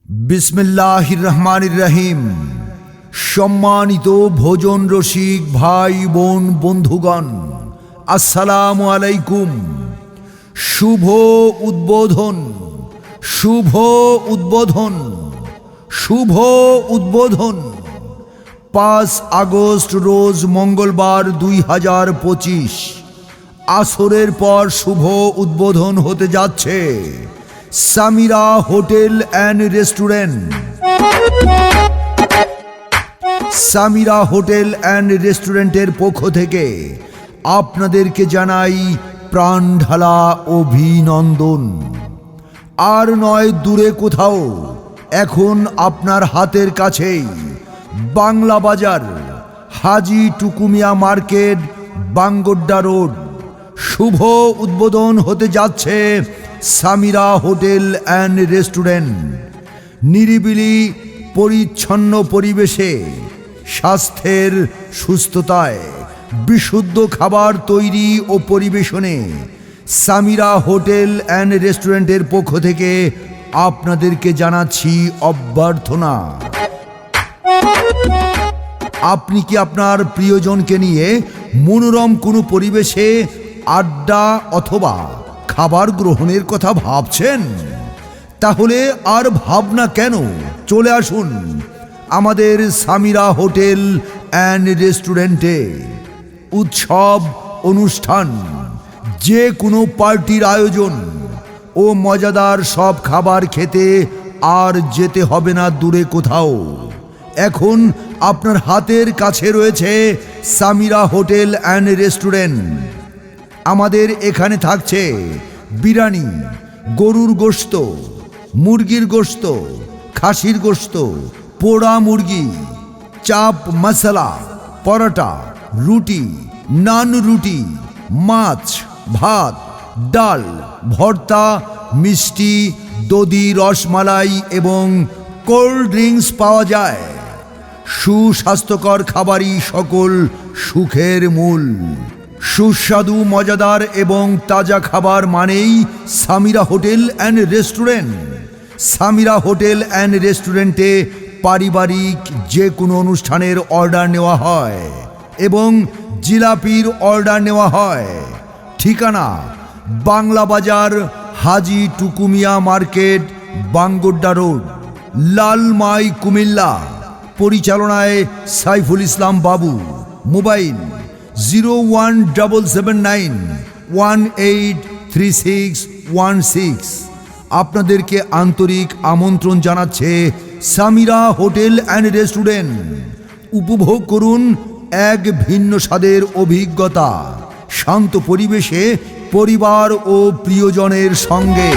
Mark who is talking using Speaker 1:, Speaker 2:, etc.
Speaker 1: বিসমিল্লাহির রহমানির রহিম। সম্মানিত ভোজন রসিক ভাই বোন বন্ধুগণ, আসসালামু আলাইকুম। শুভ উদ্বোধন, শুভ উদ্বোধন, শুভ উদ্বোধন। 5 আগস্ট রোজ মঙ্গলবার 2025 আসরের পর শুভ উদ্বোধন হতে যাচ্ছে Samira hotel and restaurant. Samira hotel and রেস্টুরেন্টের পক্ষ থেকে আপনাদেরকে জানাই প্রাণ ঢালা অভিনন্দন। আর নয় দূরে কোথাও, এখন আপনার হাতের কাছেই বাংলা বাজার, হাজি টুকুমিয়া মার্কেট, বাঙ্গোড্ডা রোড। শুভ উদ্বোধন হতে যাচ্ছে সামিরা হোটেল অ্যান্ড রেস্টুরেন্ট। নিরিবিলি পরিচ্ছন্ন পরিবেশে, স্বাস্থ্যের সুস্থতায়, বিশুদ্ধ খাবার তৈরি ও পরিবেশনে সামিরা হোটেল অ্যান্ড রেস্টুরেন্টের পক্ষ থেকে আপনাদেরকে জানাচ্ছি অভ্যর্থনা। আপনি কি আপনার প্রিয়জনকে নিয়ে মনোরম কোনো পরিবেশে আড্ডা অথবা খাবার গ্রহণের কথা ভাবছেন? তাহলে আর ভাবনা কেন, চলে আসুন আমাদের সামিরা হোটেল অ্যান্ড রেস্টুরেন্টে। উৎসব, অনুষ্ঠান, যে কোনো পার্টির আয়োজন ও মজাদার সব খাবার খেতে আর যেতে হবে না দূরে কোথাও। এখন আপনার হাতের কাছে রয়েছে সামিরা হোটেল অ্যান্ড রেস্টুরেন্ট। আমাদের এখানে থাকছে বিরিয়ানি, গরুর গোশত, মুরগির গোশত, খাসির গোশত, পোড়া মুরগি, চাপ মশলা, পরোটা, রুটি, নান রুটি, মাছ, ভাত, ডাল, ভর্তা, মিষ্টি, দধি, রসমালাই এবং কোল্ড ড্রিঙ্কস পাওয়া যায়। সুস্বাস্থ্যকর খাবারই সকল সুখের মূল। সুস্বাদু, মজাদার এবং তাজা খাবার মানেই Samira hotel and restaurant. Samira hotel and রেস্টুরেন্টে পারিবারিক যে কোনো অনুষ্ঠানের অর্ডার নেওয়া হয় এবং জিলাপির অর্ডার নেওয়া হয়। ঠিকানা বাংলা বাজার, হাজি টুকুমিয়া মার্কেট, বাঙ্গোড্ডা রোড, লালমাই, কুমিল্লা। পরিচালনায় সাইফুল ইসলাম বাবু। মোবাইল 01779183616। আপনাদেরকে আন্তরিক আমন্ত্রণ জানাচ্ছে সামিরা হোটেল অ্যান্ড রেস্টুরেন্ট। উপভোগ করুন এক ভিন্ন স্বাদের অভিজ্ঞতা, শান্ত পরিবেশে, পরিবার ও প্রিয়জনের সঙ্গে।